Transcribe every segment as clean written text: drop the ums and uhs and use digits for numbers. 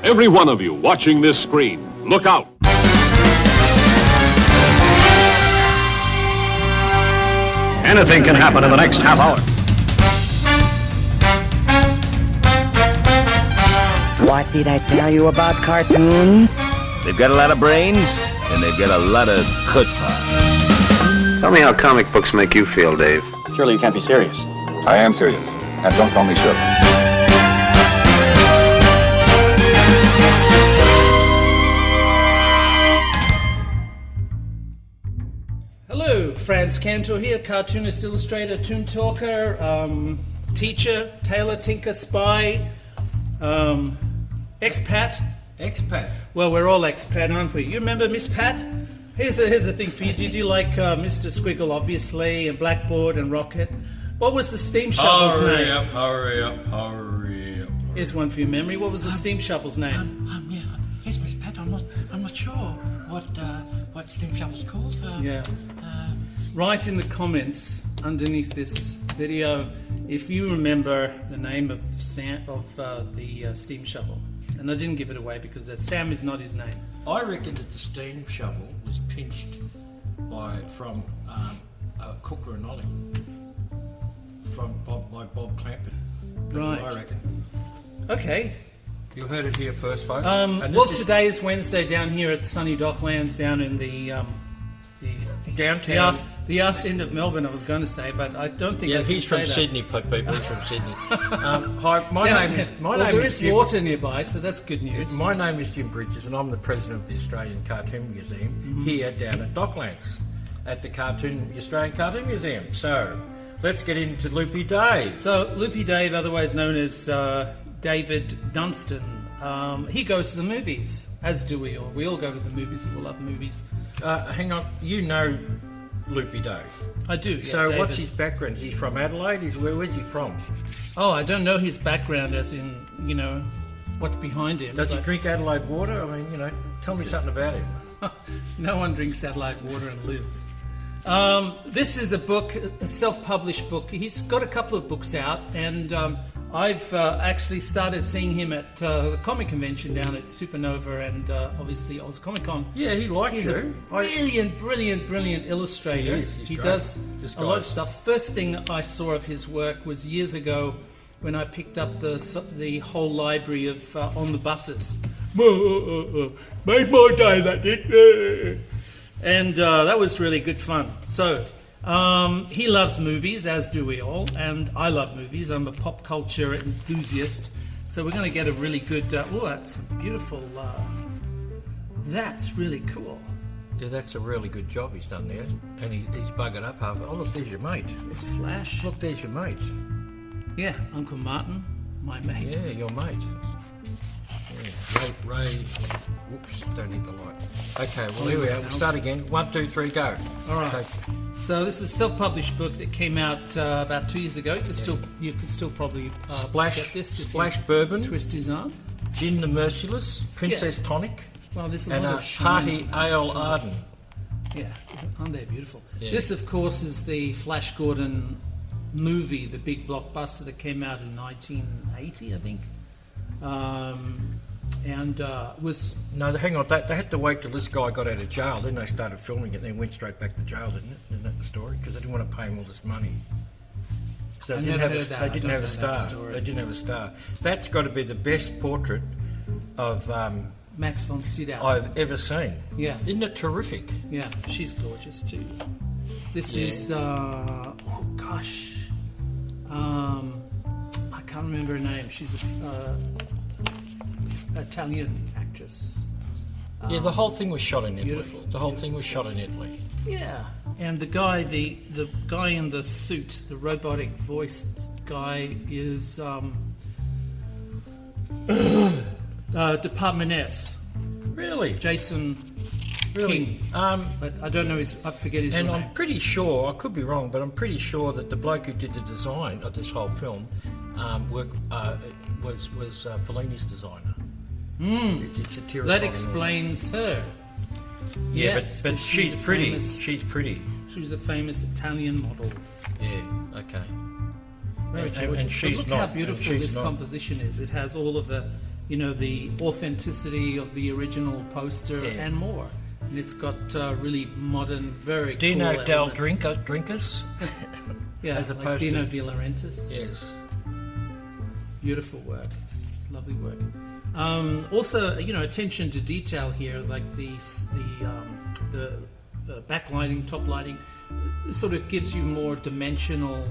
Every one of you watching this screen, look out. Anything can happen in the next half hour. What did I tell you about cartoons? They've got a lot of brains, and they've got a lot of chutzpah. Tell me how comic books make you feel, Dave. Surely you can't be serious. I am serious, and don't call me Shirley. Hello, Frantz, Kantor here, cartoonist, illustrator, toon talker, teacher, tailor, tinker, spy, expat. Expat? Well, we're all expat, aren't we? You remember Miss Pat? Here's the thing for you. Did you like Mr. Squiggle, obviously, and Blackboard and Rocket? What was the steam shovel's name? Hurry up. Here's one for your memory. What was the steam shovel's name? Yes, Miss Pat, I'm not sure what steam shovel's called. Write in the comments underneath this video if you remember the name of the steam shovel. And I didn't give it away because Sam is not his name. I reckon that the steam shovel was pinched from Cooker and Ollie by Bob Clampett. Right. I reckon. Okay. You heard it here first, folks. Today is Wednesday down here at sunny Docklands, down in the downtown. The arse end of Melbourne, I was going to say, but I don't think. Yeah, he's from Sydney, people. He's from Sydney. Hi, my name is Jim. Water nearby, so that's good news. My name is Jim Bridges, and I'm the president of the Australian Cartoon Museum here down at Docklands, at the Australian Cartoon Museum. So, let's get into Loopydave. So, Loopydave, otherwise known as David Dunstan, he goes to the movies, as do we all. We all go to the movies, we all love movies. Hang on, you know Loopydave. I do, yeah. So David. what's his background? He's from Adelaide? Where's he from? Oh, I don't know his background as in, what's behind him. Does he drink Adelaide water? I mean, tell me something about him. No one drinks Adelaide water and lives. This is a book, a self-published book. He's got a couple of books out, and I've actually started seeing him at the comic convention down at Supernova and obviously Oz Comic Con. Yeah, he likes He's a brilliant illustrator. He does a lot of stuff. First thing I saw of his work was years ago when I picked up the whole library of On the Buses. Made my day, that did. And that was really good fun. So he loves movies, as do we all, and I love movies. I'm a pop culture enthusiast. So we're going to get a really good... that's beautiful. That's really cool. Yeah, that's a really good job he's done there. And he's buggered up half. Oh, look, there's your mate. It's Flash. Look, there's your mate. Yeah, Uncle Martin, my mate. Yeah, your mate. Yeah, Ray. Whoops, don't hit the light. Okay, well, here we are. We'll start again. 1, 2, 3, go. All right. Okay. So this is a self-published book that came out about 2 years ago. You could still probably get this. Splash Bourbon. Twist his arm. Gin the Merciless. Princess Tonic. Well, there's a and lot a of Hearty Ale Arden. Yeah, aren't they beautiful? Yeah. This, of course, is the Flash Gordon movie, the big blockbuster that came out in 1980, I think. Was... No, hang on, they had to wait till this guy got out of jail, then they started filming it, and then went straight back to jail, didn't it? Isn't that the story? Because they didn't want to pay him all this money. So they didn't have a star. They didn't have a star. That's got to be the best portrait of Max von Sydow I've ever seen. Yeah. Isn't it terrific? Yeah, she's gorgeous too. This is, I can't remember her name. She's an Italian actress. Yeah, the whole thing was shot in Italy. Beautiful. The whole thing was shot in Italy. Yeah, and the guy in the suit, the robotic voiced guy, is Department S. Really? Jason King. But I don't know I forget his name. And I'm pretty sure, I could be wrong, but I'm pretty sure that the bloke who did the design of this whole film was Fellini's designer. That explains her. Yeah, yes, but she's pretty. She's pretty. She was a famous Italian model. Yeah, okay. Very gorgeous. And she's look not. How beautiful this composition is. It has all of the the authenticity of the original poster and more. And it's got really modern, very Dino cool Del elements. Drinkers. Yeah, as like opposed Dino to De Laurentiis. Yes. Beautiful work, lovely work. Also, attention to detail here, like the backlighting, top lighting, sort of gives you more dimensional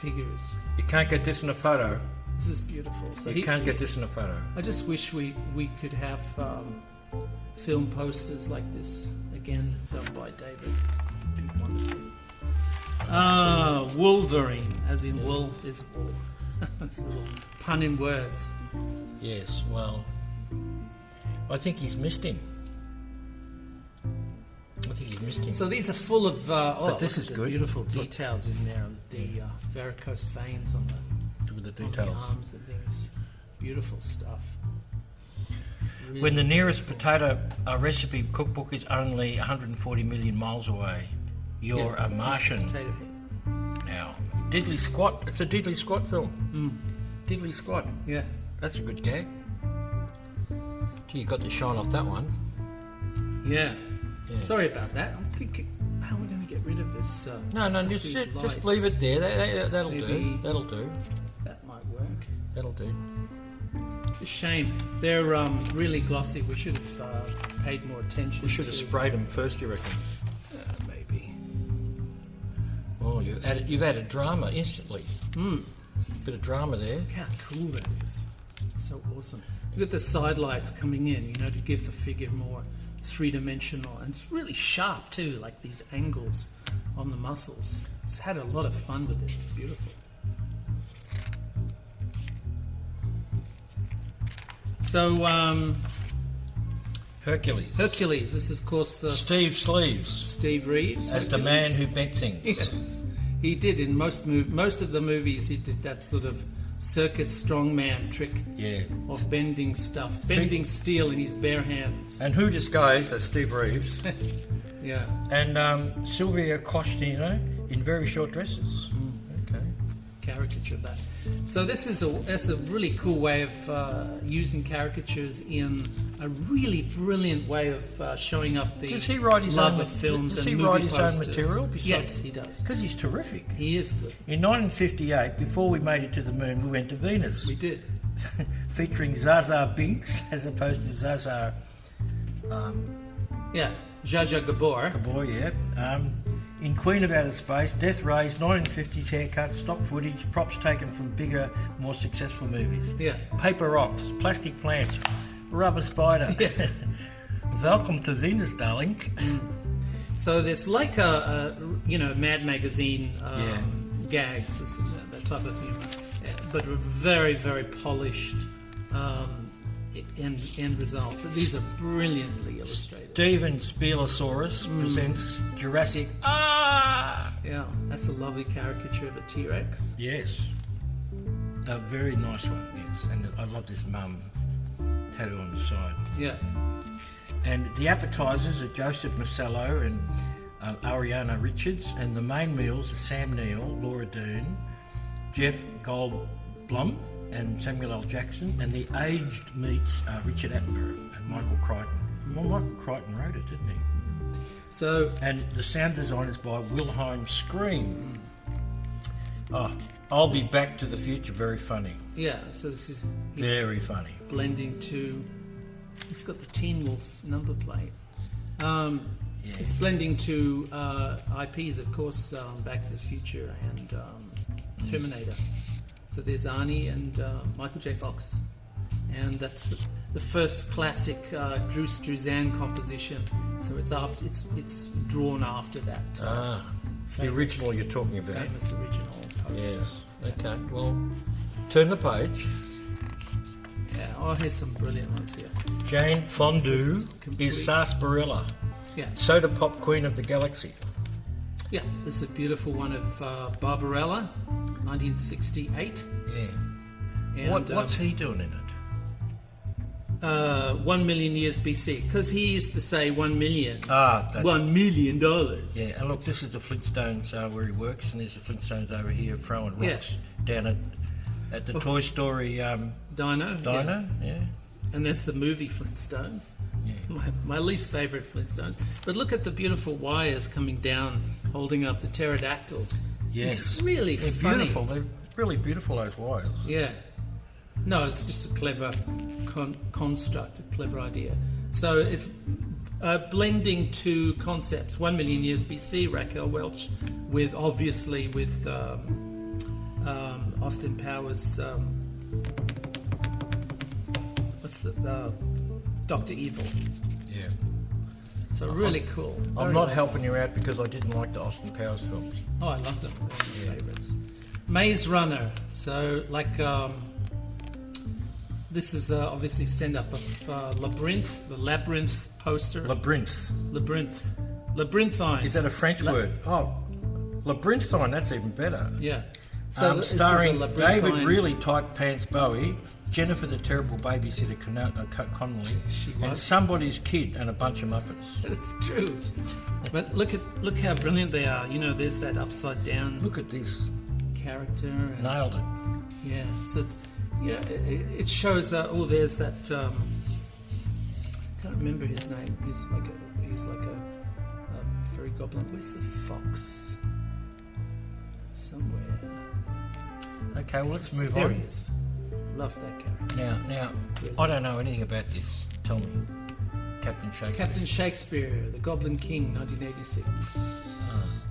figures. You can't get this in a photo. This is beautiful. So You can't get this in a photo. I just wish we could have film posters like this again, done by David. It'd be wonderful. Wolverine, as in wool is wool. That's a little pun in words. Yes, well, I think he's missed him. So these are full of but this is good. Beautiful details in there. The varicose veins on With the on details. the arms and things. Beautiful stuff. Really. When the nearest potato recipe cookbook is only 140 million miles away, you're a Martian. Potato head. Now, Diddley Squat. It's a Diddley Squat film. Diddley Squat. Yeah. That's a good gag. Gee, you got the shine off that one. Yeah. Yeah. Sorry about that. I'm thinking, how are we going to get rid of this? No, these just lights? leave it there. That'll Maybe do. That'll do. That might work. That'll do. It's a shame. They're really glossy. We should have paid more attention. We should have sprayed them first, you reckon? Maybe. Oh, you've added drama instantly. Bit of drama there. Look how cool that is. So awesome. Look at the side lights coming in, to give the figure more three-dimensional. And it's really sharp, too, like these angles on the muscles. It's had a lot of fun with this. Beautiful. So, Hercules. Hercules. This is, of course, the Steve Sleeves. Steve Reeves. As the man who bent things. Yes. He did in most of the movies. He did that sort of circus strongman trick of bending stuff, bending steel in his bare hands. And who disguised as Steve Reeves? Yeah. And Sylvia Costino in very short dresses. Okay. Caricature of that. So that's a really cool way of using caricatures in a really brilliant way of showing up the Does he write his love own of films Does and he movie write his posters. own material? Yes, he does. Because he's terrific. He is good. In 1958, before we made it to the moon, we went to Venus. We did. Featuring Zaza Binks as opposed to Zaza... Zsa Zsa Gabor. Gabor, yeah. In Queen of Outer Space, Death Rays, 1950s haircut, stock footage, props taken from bigger, more successful movies. Yeah. Paper rocks, plastic plants, rubber spider. Yeah. Welcome to Venus, darling. So there's like a Mad Magazine gags, that type of humor, but a very, very polished end result. So these are brilliantly illustrated. Steven Spielsaurus presents Jurassic. Yeah, that's a lovely caricature of a T-Rex. Yes. A very nice one, yes. And I love this mum tattoo on the side. Yeah. And the appetisers are Joseph Marcello and Ariana Richards, and the main meals are Sam Neill, Laura Dern, Jeff Goldblum, and Samuel L. Jackson, and the aged meats are Richard Attenborough and Michael Crichton. Well, Michael Crichton wrote it, didn't he? So, and the sound design is by Wilhelm Scream. I'll be Back to the Future, very funny. Yeah, so this is very funny. Blending to. It's got the Teen Wolf number plate. It's blending to IPs, of course, Back to the Future and Terminator. So there's Arnie and Michael J. Fox. And that's the first classic Drew Struzan composition. So it's drawn after that. The original you're talking about. Famous original poster. Yes. Okay. Well, turn the page. Yeah. Here's some brilliant ones here. Jane Fonda is Sarsaparilla. Yeah. Soda Pop Queen of the Galaxy. Yeah. This is a beautiful one of Barbarella, 1968. Yeah. And, what's he doing in it? 1 million years BC, because he used to say 1 million. $1 million. Yeah, and look, this is the Flintstones where he works, and there's the Flintstones over here throwing rocks down at the Toy Story Dino. Yeah. And there's the movie Flintstones. Yeah. My least favourite Flintstones. But look at the beautiful wires coming down, holding up the pterodactyls. Yes. It's really They're funny. beautiful. They're really beautiful, those wires. Yeah. No, it's just a clever construct, a clever idea. So it's blending two concepts. 1 million years BC, Raquel Welch, with Austin Powers. What's the Dr. Evil? Yeah. So really cool. I'm not helping you out because I didn't like the Austin Powers films. Oh, I love them. They're my favourites. Maze Runner. So like this is obviously send up of Labyrinth, the Labyrinth poster. Labyrinthine. Is that a French word? Oh, Labyrinthine. That's even better. Yeah. So starring David Really Tight Pants Bowie, Jennifer the Terrible Babysitter Connolly, and somebody's kid and a bunch of Muppets. It's true. But look how brilliant they are. You know, there's that upside down. Look at this. Character. And, nailed it. Yeah. So it's it shows. There's that. Can't remember his name. He's like a fairy goblin. Where's the fox? Somewhere. Okay, well let's move there on. He is. Love that character. Now, I don't know anything about this. Tell me, Captain Shakespeare. Captain Shakespeare, the Goblin King, 1986.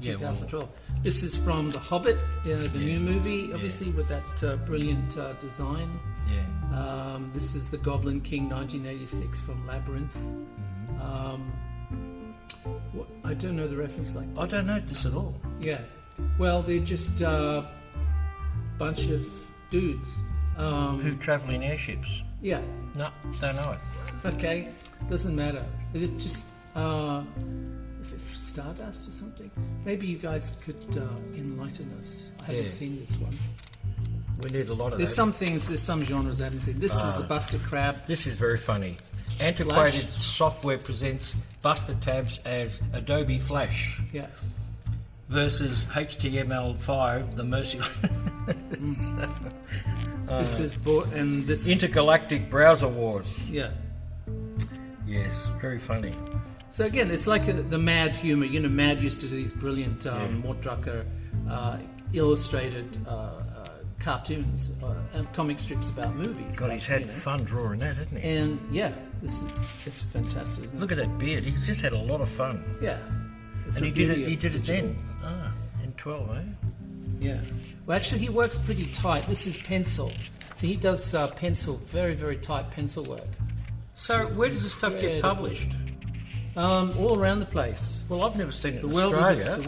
2012. This is from The Hobbit, the new movie, obviously with that brilliant design. Yeah. This is the Goblin King, 1986 from Labyrinth. I don't know the reference like that. I don't know this at all. Yeah. Well, they're just a bunch of dudes. Who travel in airships. Yeah. No, don't know it. Okay. Doesn't matter. It's just... is it Stardust or something? Maybe you guys could enlighten us. I haven't seen this one. We need a lot of There's that. some things, there's some genres I haven't seen. This is the Buster Crab. This is very funny. Antiquated Software presents Buster Tabs as Adobe Flash. Yeah. Versus HTML5, the Mercy. This is this Intergalactic Browser Wars. Yeah. Yes, very funny. So again, it's like the Mad humor. You know, Mad used to do these brilliant Mort Drucker illustrated cartoons and comic strips about movies. God, he's had fun drawing that, hasn't he? And yeah, it's fantastic. Isn't Look at that beard. He's just had a lot of fun. Yeah. And he did it then. In 12, eh? Yeah. Well, actually, he works pretty tight. This is pencil. So he does pencil, very, very tight pencil work. So where does this stuff get published? All around the place. Well, I've never seen it in Australia. The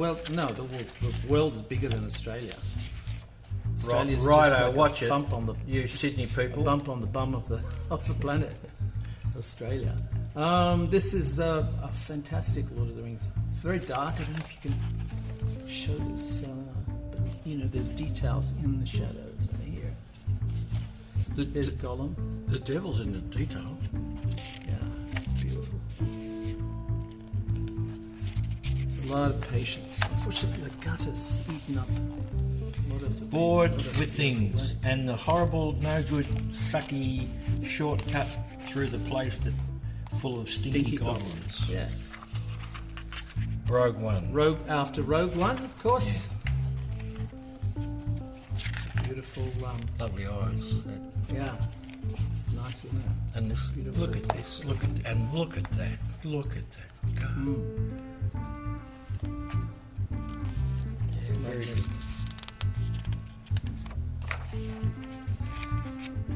world is bigger than Australia. Australia's Righto, just watch it. Bump on the you Sydney people. A bump on the bum of the planet, Australia. This is a fantastic Lord of the Rings. It's very dark. I don't know if you can show this, but you know, there's details in the shadows over here. There's Gollum. The devil's in the detail. Yeah, it's beautiful. It's a lot of patience. Unfortunately, the gutter's eaten up a lot of the bored with things and the horrible, no good, sucky shortcut through the place that full of stinky goblins. Yeah. Rogue One. After Rogue One, of course. Beautiful. Lovely eyes. Yeah. Nice, isn't it? And this. Beautiful. Look at this. Look at that. Look at that. Yeah, very good.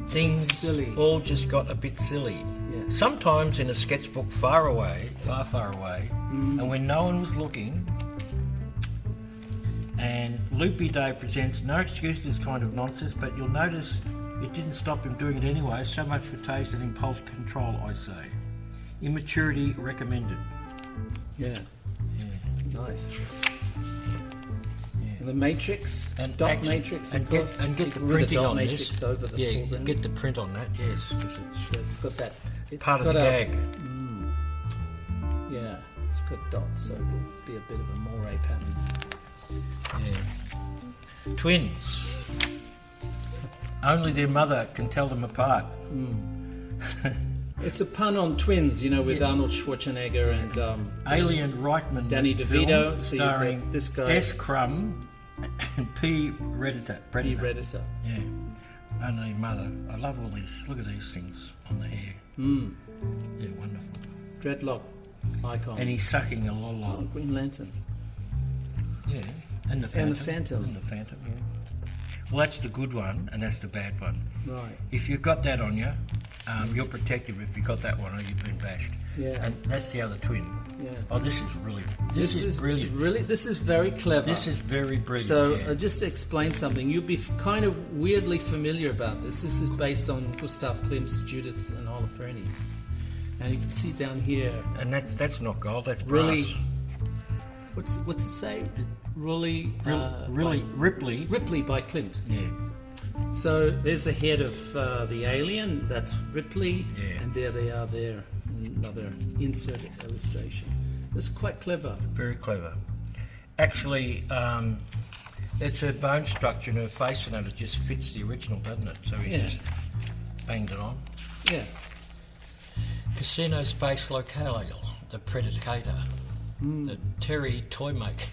Things all just got a bit silly. Yeah. Sometimes in a sketchbook far away, and when no one was looking, and Loopydave presents No Excuse for This Kind of Nonsense, but you'll notice it didn't stop him doing it anyway. So much for taste and impulse control, I say. Immaturity recommended. Yeah. Nice. The matrix, and dot matrix, and get the printing on this. Over the foreground. Get the print on that, yes. It's got that. It's part of the gag. Yeah, it's got dots, so it'll be a bit of a moire pattern. Yeah. Twins. Only their mother can tell them apart. It's a pun on twins, with Arnold Schwarzenegger and Alien Reitman, Danny DeVito, film, so starring this guy S. Crumb and P. Redditor. Redditor. Yeah. Only mother. I love all these. Look at these things on the hair. Yeah, wonderful. Dreadlock icon. And he's sucking a lot. Green Lantern. Yeah. And the Phantom. And the Phantom. Yeah. Well, that's the good one, and that's the bad one. Right. If you've got that on you, you're protected if you've got that one, or you've been bashed. Yeah. And that's the other twin. Yeah. Oh, this is really. This is brilliant. Really, this is very clever. This is very brilliant. So, yeah. just to explain something, you'd be kind of weirdly familiar about this. This is based on Gustav Klimt's Judith and Holofernes. And you can see down here. And that's not gold, that's brass. Really. What's it say? Ripley by Klimt. Yeah. So there's the head of the alien. That's Ripley. Yeah. And there they are there. Another insert illustration. It's quite clever. Very clever. Actually, it's her bone structure and her face and it just fits the original, doesn't it? So he's just banged it on. Yeah. Casino Space Locale, the Predator. The Terry Toymaker.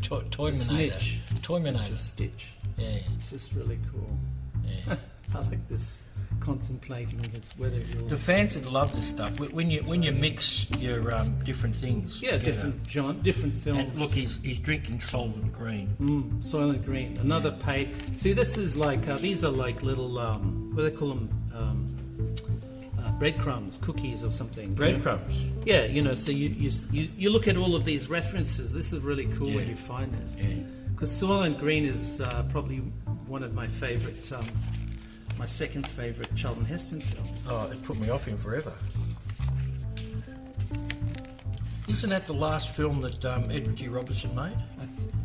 Snitch. Toyminator. Stitch. Yeah. It's just really cool. Yeah. I like this, contemplating this, whether you'll... The fans that love this stuff, when you mix your different things Yeah, together, different films. and look, he's drinking Soylent Green. Soylent Green. Another page. See, this is like, these are like little, what do they call them? Breadcrumbs, cookies or something. Breadcrumbs. Yeah, so you look at all of these references. This is really cool when you find this. Because Soylent Green is probably one of my favourite, my second favourite Charlton Heston film. Oh, it put me off him forever. Isn't that the last film that Edward G. Robertson made?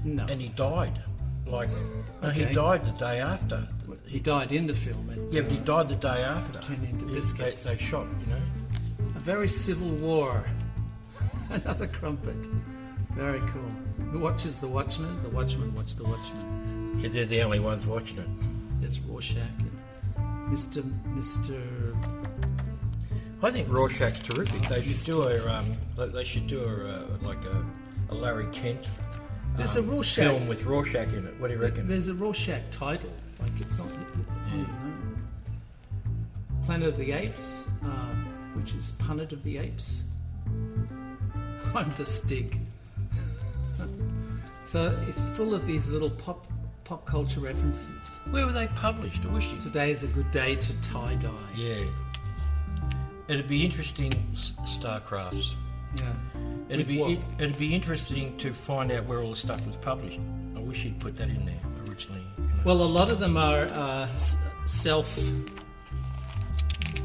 No. And he died. He died the day after. He died in the film. But he died the day after. Turned into biscuits. They shot, A very civil war. Another crumpet. Very cool. Who watches The Watchmen? The Watchmen watch The Watchmen. Yeah, they're the only ones watching it. There's Rorschach and Mr. I think Rorschach's terrific. They should do a Larry Kent There's a Rorschach film with Rorschach in it. What do you reckon? There's a Rorschach title, like it's not on his own. Planet of the Apes, which is Planet of the Apes. I'm the Stig. So it's full of these little pop culture references. Where were they published? I wish you... Today is a good day to tie-dye. Yeah. It'd be interesting, Starcrafts. Yeah. It'd be interesting to find out where all the stuff was published. I wish you'd put that in there originally. Well, a lot of them are self.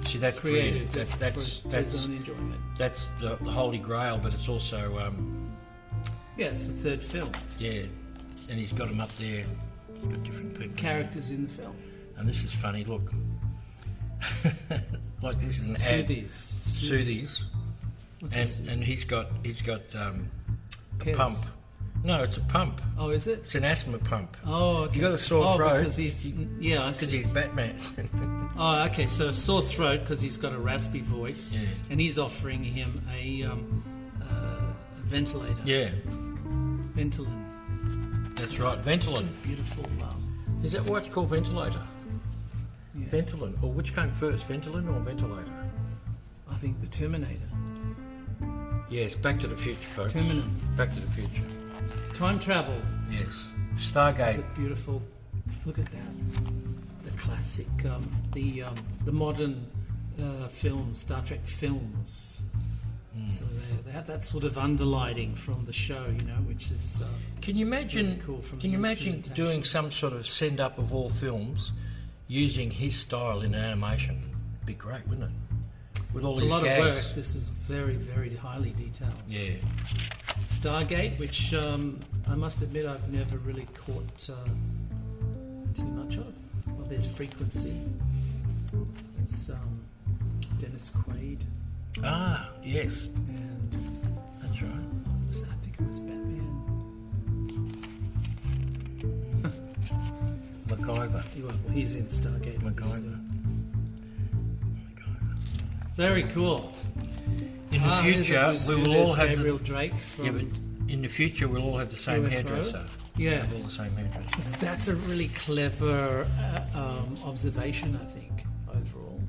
See, that's created. That's for his own enjoyment. That's the Holy Grail, but it's also yeah, it's the third film. Yeah, and he's got them up there. He's got different people. Characters in the film. And this is funny. Look, like this is an ad. Soothies. And he's got a pump. No, it's a pump. Oh, is it? It's an asthma pump. Oh, okay. You got a sore throat because he's because he's Batman. Oh, okay. So a sore throat because he's got a raspy voice, yeah. And he's offering him a ventilator. Yeah, Ventolin. That's right, Ventolin. Beautiful. Is that why it's called ventilator? Yeah. Ventolin. Or which came first, Ventolin or ventilator? I think the Terminator. Yes, Back to the Future, folks. Terminator. Back to the Future. Time travel. Yes. Stargate. Is it beautiful? Look at that. The classic, the modern films, Star Trek films. So they have that sort of underlighting from the show, which is. Can you imagine? Really cool from can you imagine doing some sort of send up of all films using his style in animation? It'd be great, wouldn't it? With all it's these a lot gags. of work. This is very, very highly detailed. Yeah. Stargate, which I must admit I've never really caught too much of. Well, there's Frequency. It's Dennis Quaid. Ah, yes. And that's right. I think it was Batman. But MacGyver. Well, he's in Stargate. MacGyver. Very cool. In the future, we will all have Gabriel Drake from but in the future, we'll all have the same UFO. hairdresser. Yeah. We'll have all the same hairdresser. That's a really clever observation, I think, overall.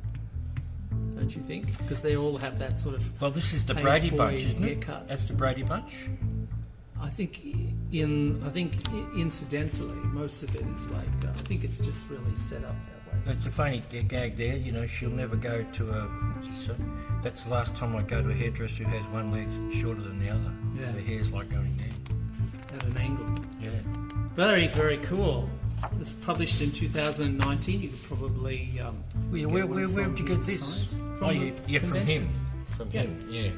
Don't you think? Because they all have that sort of. Well, this is the page Brady boy Bunch, isn't it? haircut. That's the Brady Bunch. I think incidentally, most of it is like I think it's just really set up that way. It's a funny gag there. You know, she'll never go to a. That's the last time I go to a hairdresser who has one leg shorter than the other. Yeah. Her hair's like going down. At an angle. Yeah. Very, very cool. It's published in 2019. You could probably. Where did you get this? From him. From him, yeah.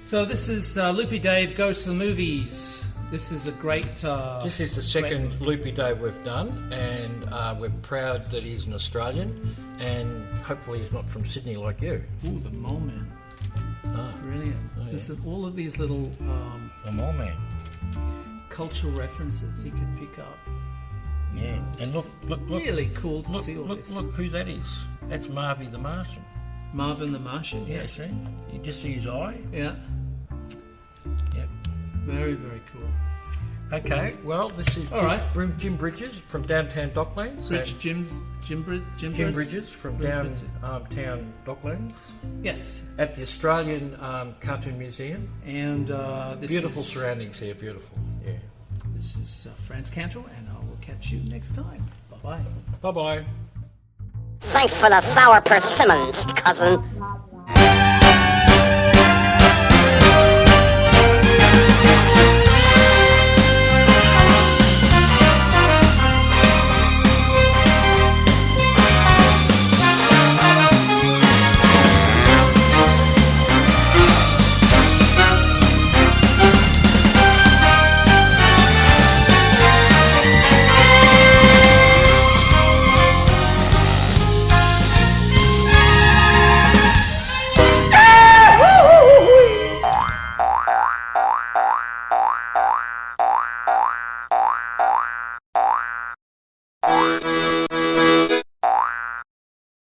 So this is Loopydave Goes to the Movies. This is a great... this is the second Loopydave we've done, and we're proud that he's an Australian, and hopefully he's not from Sydney like you. Ooh, the Mole Man. Ah. Brilliant. Oh, yeah. There's all of these little The Mole Man. cultural references he can pick up. Yeah, and look. Really cool to see all look, this. Look who that is. That's Marvy the Martian. Marvin the Martian. Yeah, see? You just see his eye? Yeah. Yep. Very, very cool. Okay, well, this is Jim Bridges from Downtown Docklands. Jim Bridges from Downtown Docklands. Yes. At the Australian Cartoon Museum. And this beautiful surroundings here, beautiful. Yeah. This is Frantz Kantor, and I will catch you next time. Bye-bye. Bye-bye. Thanks for the sour persimmons, cousin.